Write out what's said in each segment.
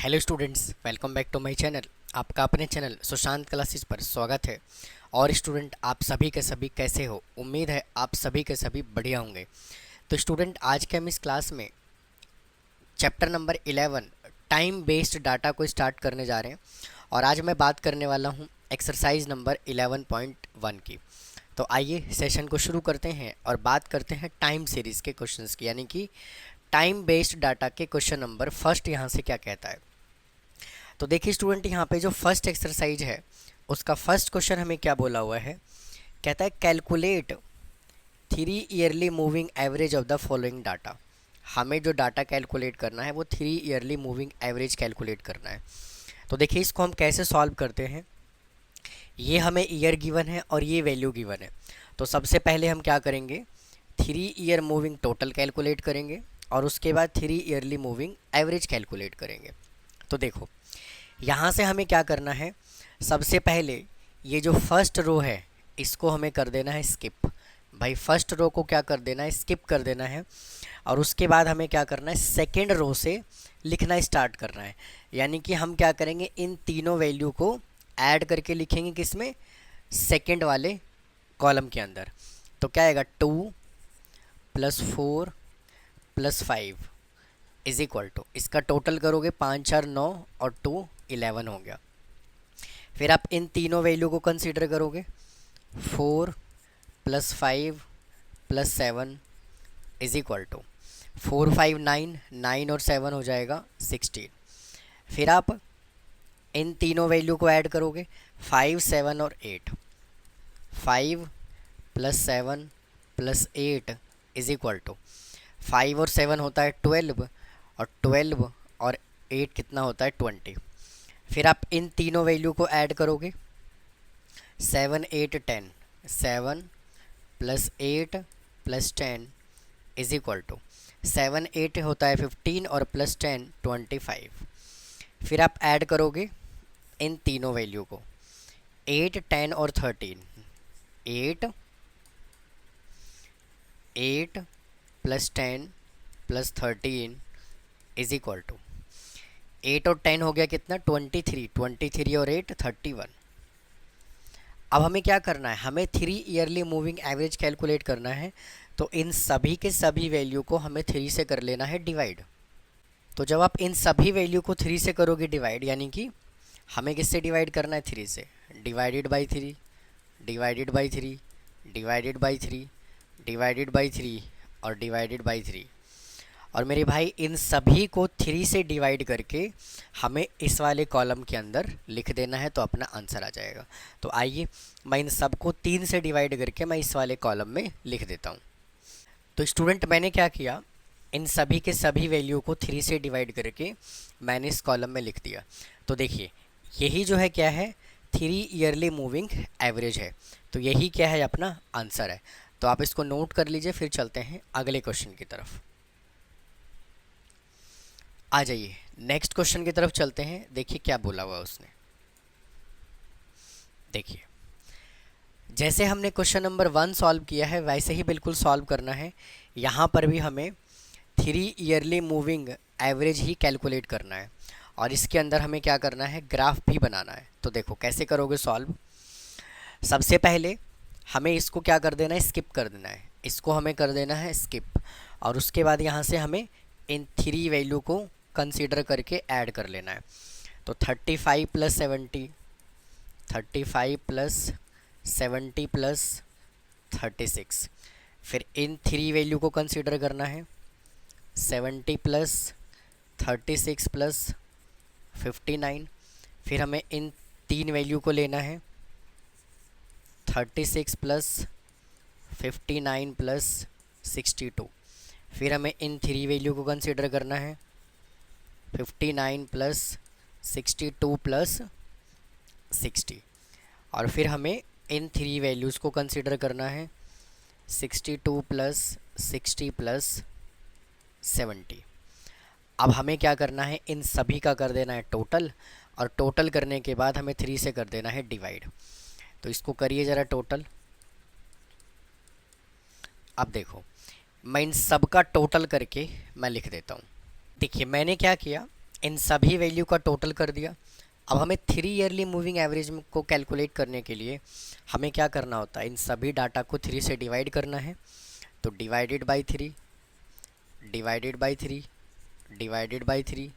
Hello students, welcome back to my channel. आपका अपने channel Sushant classes पर स्वागत है। और स्टूडेंट, आप सभी के सभी कैसे हो? उम्मीद है आप सभी के सभी बढ़िया होंगे। तो स्टूडेंट, आज के हम इस क्लास में chapter number 11 time based data को स्टार्ट करने जा रहे हैं। और आज मैं बात करने वाला हूं एक्सरसाइज नंबर 11.1 की। तो आइए सेशन को शुरू करते हैं और बात करते हैं टाइम सीरीज़ के क्वेश्चंस की, यानी कि टाइम बेस्ड डाटा के क्वेश्चन नंबर फर्स्ट यहाँ से क्या कहता है। तो देखिए स्टूडेंट, यहाँ पे जो फर्स्ट एक्सरसाइज है उसका फर्स्ट क्वेश्चन हमें क्या बोला हुआ है। कहता है calculate 3 yearly moving average of the following data. हमें जो डाटा कैलकुलेट करना है वो 3 ईयरली मूविंग एवरेज कैलकुलेट करना है। तो देखिए इसको हम कैसे सॉल्व करते हैं। ये हमें ईयर गिवन है और ये वैल्यू गिवन है। तो सबसे पहले हम क्या करेंगे, 3 ईयर मूविंग टोटल कैलकुलेट करेंगे और उसके बाद 3 ईयरली मूविंग एवरेज कैलकुलेट करेंगे। तो देखो यहाँ से हमें क्या करना है, सबसे पहले ये जो फर्स्ट रो है इसको हमें कर देना है स्किप। भाई फर्स्ट रो को क्या कर देना है, स्किप कर देना है। और उसके बाद हमें क्या करना है, सेकेंड रो से लिखना स्टार्ट करना है। यानी कि हम क्या करेंगे, इन तीनों वैल्यू को ऐड करके लिखेंगे किसमें, सेकेंड वाले कॉलम के अंदर। तो क्या आएगा, 2 + 4 + 5 इज इक्वल टू, इसका टोटल करोगे 5 4 9 और 2 11 हो गया। फिर आप इन तीनों वैल्यू को कंसीडर करोगे, 4 + 5 + 7 इज इक्वल टू 4 5 9, 9 और 7 हो जाएगा 16। फिर आप इन तीनों वैल्यू को ऐड करोगे, 5 7 और 8, 5 + 7 + 8 इज इक्वल टू 5 और 7 होता है 12 और 12 और 8 कितना होता है 20। फिर आप इन तीनों वैल्यू को ऐड करोगे, 7 8 10, 7 + 8 + 10 इज इक्वल टू 7 8 होता है 15 और +10 25। फिर आप ऐड करोगे इन तीनों वैल्यू को, 8 10 और 13, 8 8 + 10 + 13 इज इक्वल टू 8 और 10 हो गया कितना, 23, 23 और 8 31। अब हमें क्या करना है, हमें 3 ईयरली मूविंग एवरेज कैलकुलेट करना है। तो इन सभी के सभी वैल्यू को हमें 3 से कर लेना है डिवाइड। तो जब आप इन सभी वैल्यू को 3 से करोगे डिवाइड, यानी कि हमें किससे डिवाइड करना है, 3 से, divided by 3, divided by 3, divided by 3, divided by 3 और डिवाइडेड बाई 3। और मेरे भाई इन सभी को 3 से डिवाइड करके हमें इस वाले कॉलम के अंदर लिख देना है, तो अपना आंसर आ जाएगा। तो आइए मैं इन सबको 3 से डिवाइड करके मैं इस वाले कॉलम में लिख देता हूँ। तो स्टूडेंट मैंने क्या किया, इन सभी के सभी वैल्यू को 3 से डिवाइड करके मैंने इस कॉलम में लिख दिया। तो देखिए यही जो है क्या है, 3 ईयरली मूविंग एवरेज है। तो यही क्या है, अपना आंसर है। तो आप इसको नोट कर लीजिए। फिर चलते हैं अगले क्वेश्चन की तरफ। आ जाइए नेक्स्ट क्वेश्चन की तरफ चलते हैं। देखिए क्या बोला हुआ उसने। देखिए जैसे हमने क्वेश्चन नंबर 1 सॉल्व किया है वैसे ही बिल्कुल सॉल्व करना है। यहाँ पर भी हमें 3 ईयरली मूविंग एवरेज ही कैलकुलेट करना है और इसके अंदर हमें क्या करना है, ग्राफ भी बनाना है। तो देखो कैसे करोगे सॉल्व। सबसे पहले हमें इसको क्या कर देना है, स्किप कर देना है। इसको हमें कर देना है स्किप। और उसके बाद यहाँ से हमें इन 3 वैल्यू को कंसीडर करके ऐड कर लेना है। तो 35 + 70, 35 + 70 + 36। फिर इन 3 वैल्यू को कंसीडर करना है, 70 + 36 + 59। फिर हमें इन 3 वैल्यू को लेना है, 36 + 59 + 62। फिर हमें इन 3 वैल्यू को कंसीडर करना है, 59 + 62 + 60। और फिर हमें इन 3 वैल्यूज़ को कंसीडर करना है, 62 + 60 + 70। अब हमें क्या करना है, इन सभी का कर देना है टोटल। और टोटल करने के बाद हमें 3 से कर देना है डिवाइड। तो इसको करिए ज़रा टोटल। अब देखो मैं इन सब का टोटल करके मैं लिख देता हूँ। देखिए मैंने क्या किया, इन सभी वैल्यू का टोटल कर दिया। अब हमें 3 ईयरली मूविंग एवरेज को कैलकुलेट करने के लिए हमें क्या करना होता है, इन सभी डाटा को 3 से डिवाइड करना है। तो divided by 3, divided by 3, divided by 3,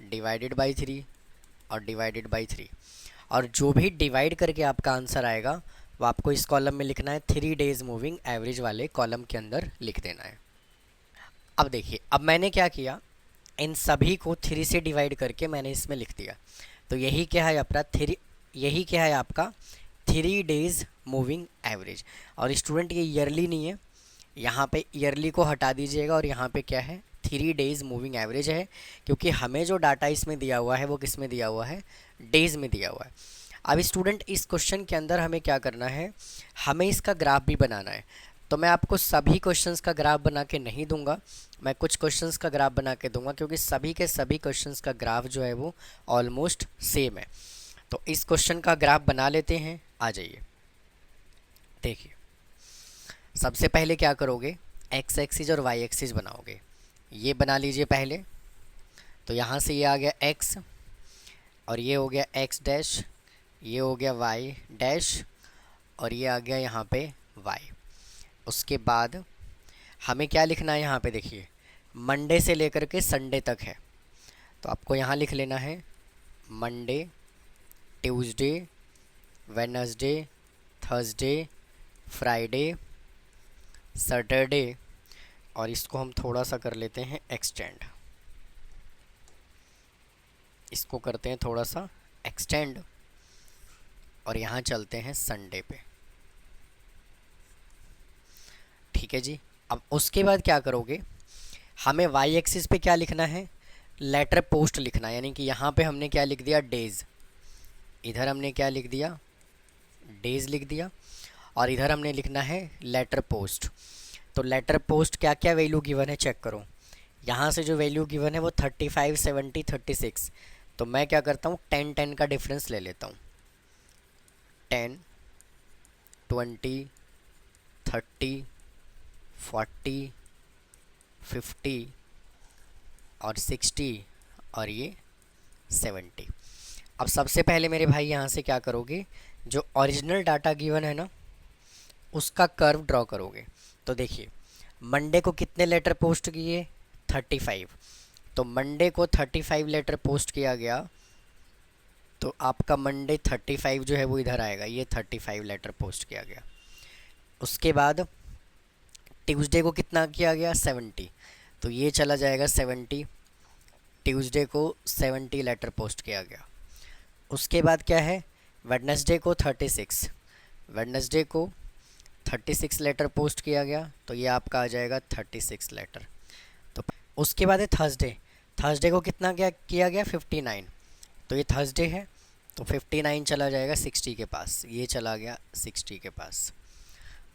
divided by 3 और डिवाइडेड बाई 3। और जो भी डिवाइड करके आपका आंसर आएगा वो आपको इस कॉलम में लिखना है, 3 डेज मूविंग एवरेज वाले कॉलम के अंदर लिख देना है। अब देखिए, अब मैंने क्या किया, इन सभी को 3 से डिवाइड करके मैंने इसमें लिख दिया। तो यही क्या है आपका यही क्या है आपका 3 डेज मूविंग एवरेज। और स्टूडेंट ये ईयरली नहीं है, यहाँ पे ईयरली को हटा दीजिएगा और यहाँ पे क्या है 3 डेज मूविंग एवरेज है, क्योंकि हमें जो डाटा इसमें दिया हुआ है वो किस में दिया हुआ है, डेज में दिया हुआ है। अब स्टूडेंट इस क्वेश्चन के अंदर हमें क्या करना है, हमें इसका ग्राफ भी बनाना है। तो मैं आपको सभी क्वेश्चंस का ग्राफ बना के नहीं दूंगा, मैं कुछ क्वेश्चंस का ग्राफ बना के दूंगा, क्योंकि सभी के सभी क्वेश्चंस का ग्राफ जो है वो ऑलमोस्ट सेम है। तो इस क्वेश्चन का ग्राफ बना लेते हैं, आ जाइए। देखिए, सबसे पहले क्या करोगे, एक्स एक्सिस और वाई एक्सिस बनाओगे। ये बना लीजिए पहले। तो यहाँ से ये आ गया एक्स और ये हो गया एक्स डैश, ये हो गया वाई डैश और ये आ गया यहाँ पे वाई। उसके बाद हमें क्या लिखना है, यहाँ पे देखिए मंडे से लेकर के संडे तक है। तो आपको यहाँ लिख लेना है Monday, Tuesday, Wednesday, Thursday, Friday, Saturday और इसको हम थोड़ा सा कर लेते हैं एक्सटेंड, इसको करते हैं थोड़ा सा एक्सटेंड और यहाँ चलते हैं संडे पे। ठीक है जी। अब उसके बाद क्या करोगे, हमें वाई एक्सिस पे क्या लिखना है, लेटर पोस्ट लिखना है। यानी कि यहाँ पे हमने क्या लिख दिया, डेज, इधर हमने क्या लिख दिया, डेज लिख दिया और इधर हमने लिखना है लेटर पोस्ट। तो लेटर पोस्ट क्या क्या वैल्यू गिवन है चेक करो। यहाँ से जो वैल्यू गिवन है वो 35, 70, 36। तो मैं क्या करता हूँ 10, 10 का डिफरेंस ले लेता हूँ। 10, 20, 30, 40, 50 और 60 और ये 70। अब सबसे पहले मेरे भाई यहाँ से क्या करोगे, जो ओरिजिनल डाटा गिवन है ना उसका कर्व ड्रॉ करोगे। तो देखिए मंडे को कितने लेटर पोस्ट किए, 35। तो मंडे को 35 लेटर पोस्ट किया गया, तो आपका मंडे 35 जो है वो इधर आएगा, ये 35 लेटर पोस्ट किया गया। उसके बाद ट्यूसडे को कितना किया गया, 70। तो ये चला जाएगा 70, ट्यूसडे को 70 लेटर पोस्ट किया गया। उसके बाद क्या है, वेडनेसडे को 36, वेडनेसडे को 36 लेटर पोस्ट किया गया, तो ये आपका आ जाएगा 36 लेटर। तो उसके बाद है थर्सडे, थर्सडे को कितना क्या किया गया, 59। तो ये थर्सडे है तो 59 चला जाएगा 60 के पास, ये चला गया 60 के पास।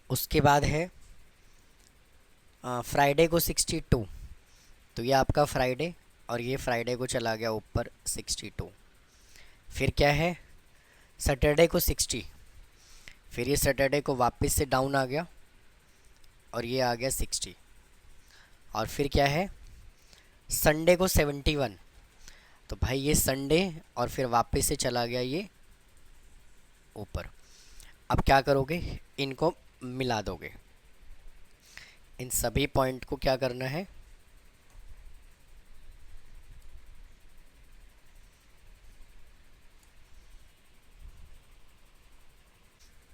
उसके बाद है फ्राइडे को 62, तो ये आपका फ्राइडे और ये फ्राइडे को चला गया ऊपर 62। फिर क्या है सैटरडे को 60, फिर ये सैटरडे को वापस से डाउन आ गया और ये आ गया 60। और फिर क्या है संडे को 71, तो भाई ये संडे और फिर वापस से चला गया ये ऊपर। अब क्या करोगे, इनको मिला दोगे, इन सभी पॉइंट को क्या करना है,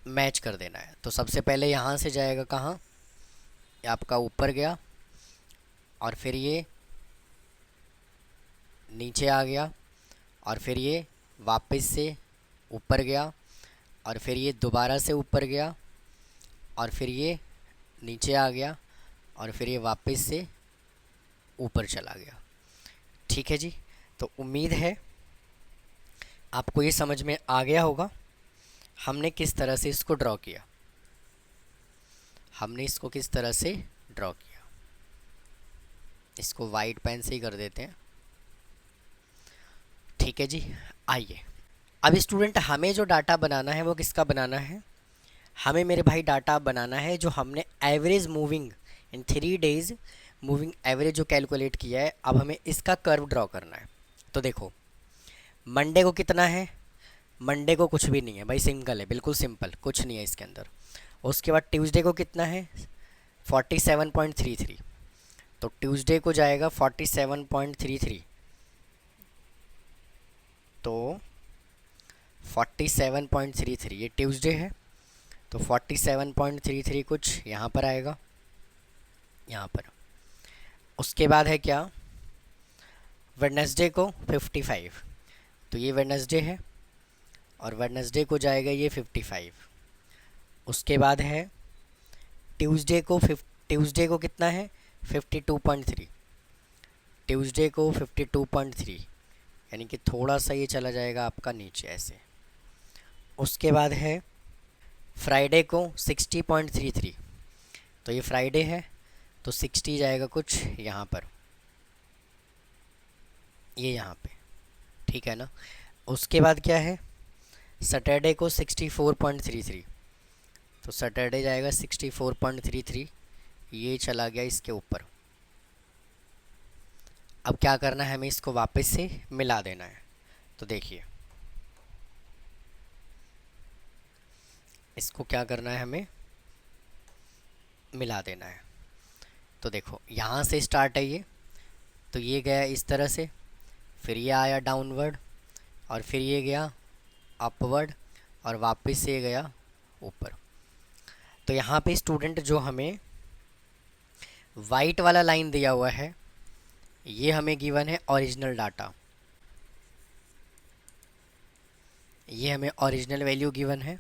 मैच कर देना है। तो सबसे पहले यहाँ से जाएगा कहाँ, आपका ऊपर गया और फिर ये नीचे आ गया और फिर ये वापस से ऊपर गया और फिर ये दोबारा से ऊपर गया और फिर ये नीचे आ गया और फिर ये वापस से ऊपर चला गया। ठीक है जी। तो उम्मीद है आपको ये समझ में आ गया होगा हमने किस तरह से इसको ड्रॉ किया, हमने इसको किस तरह से ड्रॉ किया। इसको वाइट पेन से ही कर देते हैं। ठीक है जी। आइए अब स्टूडेंट हमें जो डाटा बनाना है वो किसका बनाना है, हमें मेरे भाई डाटा बनाना है जो हमने average moving in 3 days moving average जो कैलकुलेट किया है। अब हमें इसका कर्व ड्रॉ करना है। तो देखो मंडे को कितना है, मंडे को कुछ भी नहीं है भाई, सिंगल है, बिल्कुल सिंपल, कुछ नहीं है इसके अंदर। उसके बाद ट्यूसडे को कितना है 47.33, तो ट्यूसडे को जाएगा 47.33, तो 47.33 ये ट्यूसडे है, तो 47.33 कुछ यहाँ पर आएगा, यहाँ पर। उसके बाद है क्या, वेडनेसडे को 55, तो ये वेडनेसडे है और वेडनेसडे को जाएगा ये 55। उसके बाद है ट्यूसडे को कितना है 52.3, ट्यूसडे को 52.3, यानी कि थोड़ा सा ये चला जाएगा आपका नीचे ऐसे। उसके बाद है फ्राइडे को 60.33, तो ये फ्राइडे है तो 60 जाएगा कुछ यहाँ पर, ये यहाँ पे, ठीक है ना। उसके बाद क्या है सैटरडे को 64.33, तो सैटरडे जाएगा 64.33, ये चला गया इसके ऊपर। अब क्या करना है, हमें इसको वापस से मिला देना है। तो देखिए इसको क्या करना है, हमें मिला देना है। तो देखो यहाँ से स्टार्ट है ये, तो ये गया इस तरह से, फिर ये आया डाउनवर्ड और फिर ये गया अपवर्ड और वापस से गया ऊपर। तो यहाँ पे स्टूडेंट जो हमें वाइट वाला लाइन दिया हुआ है ये हमें गिवन है ओरिजिनल डाटा, ये हमें ओरिजिनल वैल्यू गिवन है,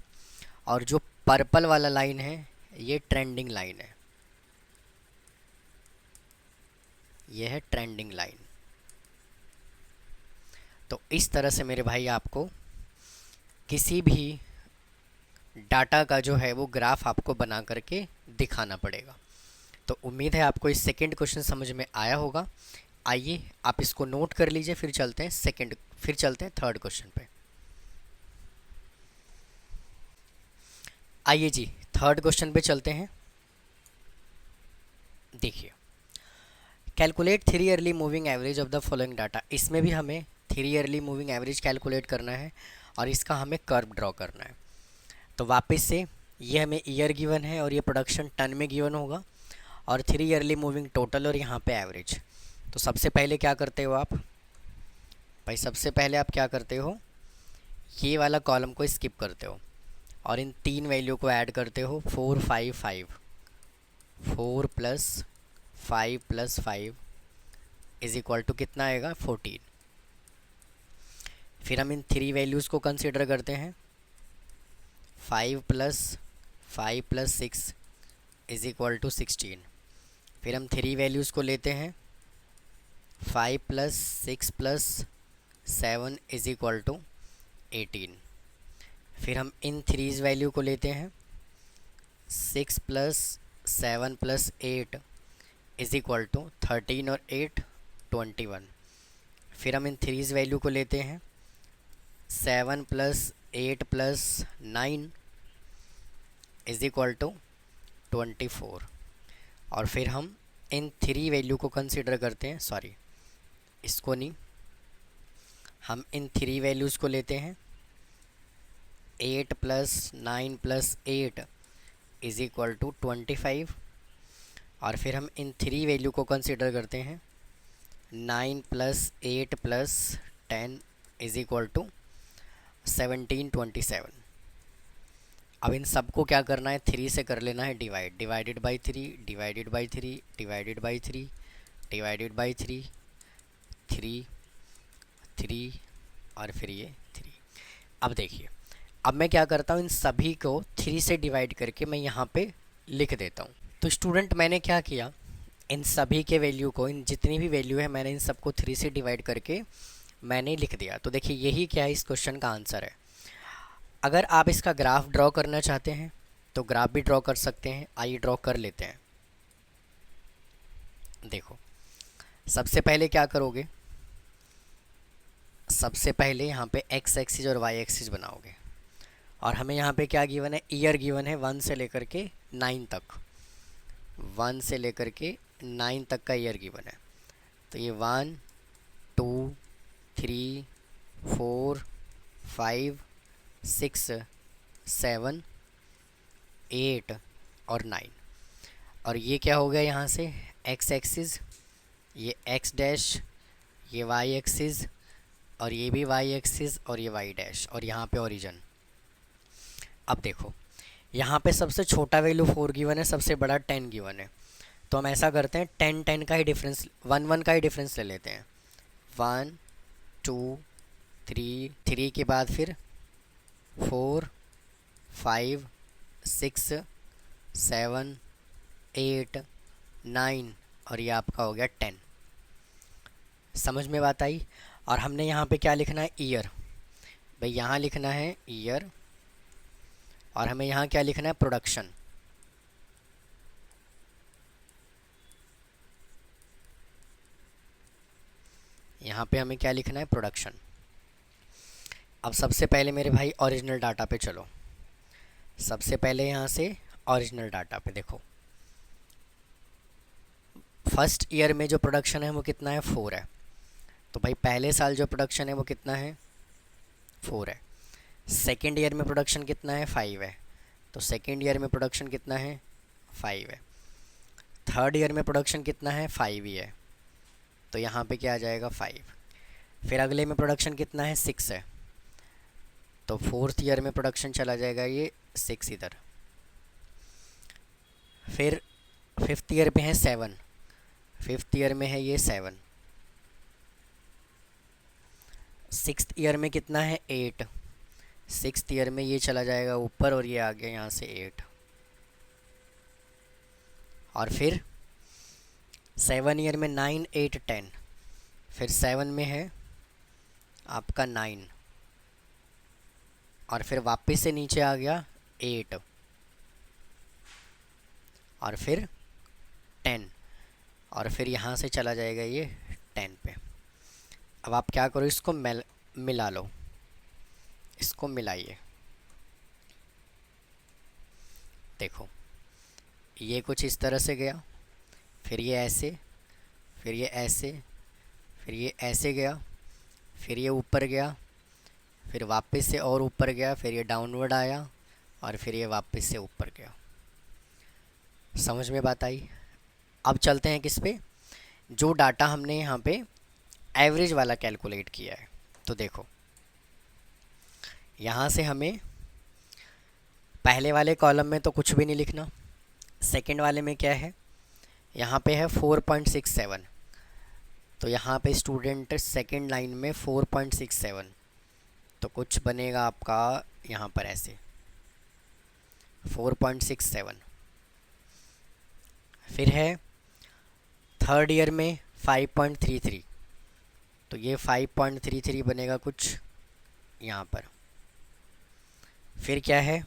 और जो पर्पल वाला लाइन है ये ट्रेंडिंग लाइन है, ये है ट्रेंडिंग लाइन। तो इस तरह से मेरे भाई आपको किसी भी डाटा का जो है वो ग्राफ आपको बना करके दिखाना पड़ेगा। तो उम्मीद है आपको इस सेकंड क्वेश्चन समझ में आया होगा। आइए आप इसको नोट कर लीजिए, फिर चलते हैं थर्ड क्वेश्चन पे। आइए जी थर्ड क्वेश्चन पे चलते हैं। देखिए calculate 3 yearly moving average of the following data, इसमें भी हमें 3 ईयरली मूविंग एवरेज कैलकुलेट करना है और इसका हमें कर्व ड्रॉ करना है। तो वापस से ये हमें ईयर गिवन है और ये प्रोडक्शन टन में गिवन होगा, और 3 ईयरली मूविंग टोटल और यहाँ पे एवरेज। तो सबसे पहले क्या करते हो आप भाई, सबसे पहले आप क्या करते हो, ये वाला कॉलम को स्किप करते हो और इन तीन वैल्यू को ऐड करते हो, 4 5 5, 4 + 5 + 5 इज इक्वल टू कितना आएगा 14। फिर हम इन थ्री वैल्यूज़ को कंसिडर करते हैं, 5 + 5 + 6 इज इक्वल टू 16। फिर हम थ्री वैल्यूज़ को लेते हैं, 5 + 6 + 7 इज इक्वल टू 18। फिर हम इन थ्रीज़ वैल्यू को लेते हैं, 6 + 7 + 8 इज इक्वल टू 13 और 8 21। फिर हम इन थ्रीज़ वैल्यू को लेते हैं, 7 + 8 + 9 इज इक्वल टू 24। और फिर हम इन थ्री वैल्यू को कंसिडर करते हैं, सॉरी इसको नहीं, हम इन थ्री वैल्यूज़ को लेते हैं, 8 + 9 + 8 इज इक्वल टू 25। और फिर हम इन थ्री वैल्यू को कंसिडर करते हैं, 9 + 8 + 10 इज इक्वल टू 17 27। अब इन सबको क्या करना है, 3 से कर लेना है divide, divided by 3 divided by 3 divided by 3 divided by 3 3 3 और फिर ये 3। अब देखिए अब मैं क्या करता हूँ, इन सभी को 3 से डिवाइड करके मैं यहाँ पे लिख देता हूँ। तो स्टूडेंट मैंने क्या किया, इन सभी के वैल्यू को, इन जितनी भी वैल्यू है मैंने इन सबको 3 से डिवाइड करके मैंने लिख दिया। तो देखिए यही क्या है, इस क्वेश्चन का आंसर है। अगर आप इसका ग्राफ ड्रॉ करना चाहते हैं तो ग्राफ भी ड्रॉ कर सकते हैं। आइए ड्रॉ कर लेते हैं। देखो सबसे पहले क्या करोगे, सबसे पहले यहाँ पे x एक्सिस और y एक्सिस बनाओगे, और हमें यहाँ पे क्या गिवन है, ईयर गिवन है 1 से लेकर के 9 तक, 1 से लेकर के 9 तक का ईयर गिवन है। तो ये 1 2 3 4 5 6 7 8 और 9। और ये क्या हो गया यहाँ से, एक्स एक्सिस, ये एक्स डैश, ये वाई एक्सिस, और ये भी वाई एक्सिस, और ये वाई डैश, और यहाँ पे ओरिजिन। अब देखो यहाँ पे सबसे छोटा वैल्यू 4 गिवन है, सबसे बड़ा 10 गिवन है। तो हम ऐसा करते हैं 10 10 का ही डिफरेंस, 1 1 का ही डिफरेंस ले लेते हैं। 1 2 3, 3 के बाद फिर 4 5 6 7 8 9, और ये आपका हो गया 10। समझ में बात आई। और हमने यहाँ पे क्या लिखना है, ईयर। भाई यहाँ लिखना है ईयर, और हमें यहाँ क्या लिखना है, प्रोडक्शन। यहाँ पे हमें क्या लिखना है, प्रोडक्शन। अब सबसे पहले मेरे भाई ओरिजिनल डाटा पे चलो। सबसे पहले यहाँ से ओरिजिनल डाटा पे देखो, फर्स्ट ईयर में जो प्रोडक्शन है वो कितना है, 4 है। तो भाई पहले साल जो प्रोडक्शन है वो कितना है, 4 है। सेकेंड ईयर में प्रोडक्शन कितना है, 5 है। तो सेकेंड ईयर में प्रोडक्शन कितना है, 5 है। थर्ड ईयर में प्रोडक्शन कितना है, 5 ही है। तो यहाँ पे क्या आ जाएगा, 5। फिर अगले में प्रोडक्शन कितना है, 6 है। तो फोर्थ ईयर में प्रोडक्शन चला जाएगा ये 6 इधर। फिर फिफ्थ ईयर पे है 7, फिफ्थ ईयर में है ये 7। सिक्स्थ ईयर में कितना है, 8। सिक्स्थ ईयर में ये चला जाएगा ऊपर, और ये आ गया यहाँ से 8। और फिर 7 ईयर में 9 8 10। फिर 7 में है आपका 9, और फिर वापस से नीचे आ गया 8, और फिर 10, और फिर यहाँ से चला जाएगा ये 10 पे। अब आप क्या करो, इसको मिला लो, इसको मिलाइए। देखो ये कुछ इस तरह से गया, फिर ये ऐसे, फिर ये ऐसे, फिर ये ऐसे गया, फिर ये ऊपर गया, फिर वापस से और ऊपर गया, फिर ये डाउनवर्ड आया, और फिर ये वापस से ऊपर गया। समझ में बात आई। अब चलते हैं किस पे, जो डाटा हमने यहाँ पे एवरेज वाला कैलकुलेट किया है। तो देखो यहाँ से हमें पहले वाले कॉलम में तो कुछ भी नहीं लिखना। सेकंड वाले में क्या है, यहाँ पे है 4.67। तो यहाँ पे स्टूडेंट सेकंड लाइन में 4.67, तो कुछ बनेगा आपका यहाँ पर ऐसे 4.67। फिर है थर्ड ईयर में 5.33, तो ये 5.33 बनेगा कुछ यहाँ पर। फिर क्या है,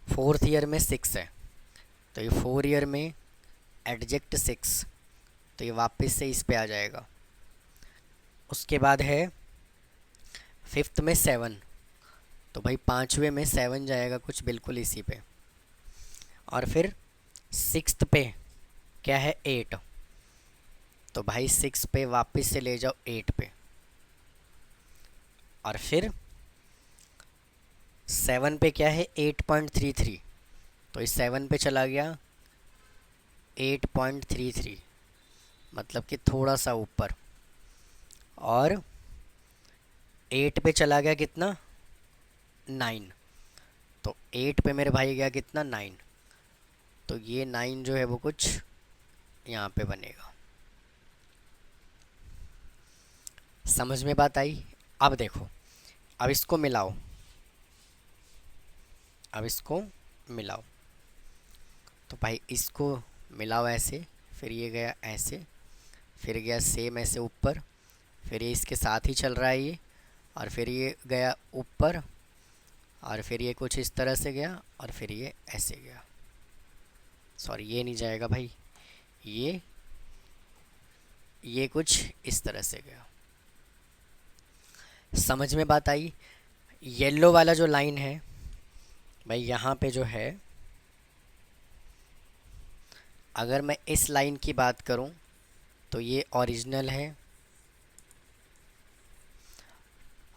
फोर्थ ईयर में 6 है, तो ये 4 ईयर में एडजेक्ट 6, तो ये वापस से इस पे आ जाएगा। उसके बाद है फिफ्थ में 7, तो भाई पाँचवें में 7 जाएगा कुछ बिल्कुल इसी पे। और फिर सिक्स्थ पे क्या है, 8, तो भाई 6 पे वापस से ले जाओ 8 पे। और फिर 7 पे क्या है, 8.33, तो इस 7 पे चला गया 8.33, मतलब कि थोड़ा सा ऊपर। और 8 पे चला गया कितना, 9, तो 8 पे मेरे भाई गया कितना, 9, तो ये 9 जो है वो कुछ यहाँ पे बनेगा। समझ में बात आई। अब देखो, अब इसको मिलाओ, अब इसको मिलाओ। तो भाई इसको मिलाओ ऐसे, फिर ये गया ऐसे, फिर गया सेम ऐसे ऊपर, फिर ये इसके साथ ही चल रहा है ये, और फिर ये गया ऊपर, और फिर ये कुछ इस तरह से गया, और फिर ये ऐसे गया। सॉरी ये नहीं जाएगा भाई, ये कुछ इस तरह से गया। समझ में बात आई। येलो वाला जो लाइन है भाई, यहाँ पे जो है, अगर मैं इस लाइन की बात करूँ तो ये ओरिजिनल है,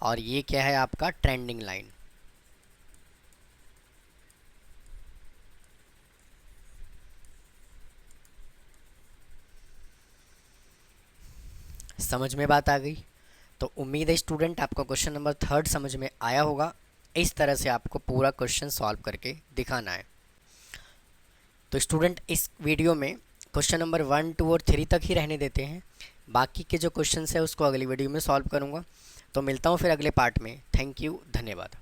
और ये क्या है आपका ट्रेंडिंग लाइन। समझ में बात आ गई? तो उम्मीद है स्टूडेंट आपको क्वेश्चन नंबर 3 समझ में आया होगा। इस तरह से आपको पूरा क्वेश्चन सॉल्व करके दिखाना है। तो स्टूडेंट इस वीडियो में क्वेश्चन नंबर 1, 2 और 3 तक ही रहने देते हैं। बाकी के जो क्वेश्चन है उसको अगली वीडियो में सॉल्व करूँगा। तो मिलता हूँ फिर अगले पार्ट में। थैंक यू, धन्यवाद।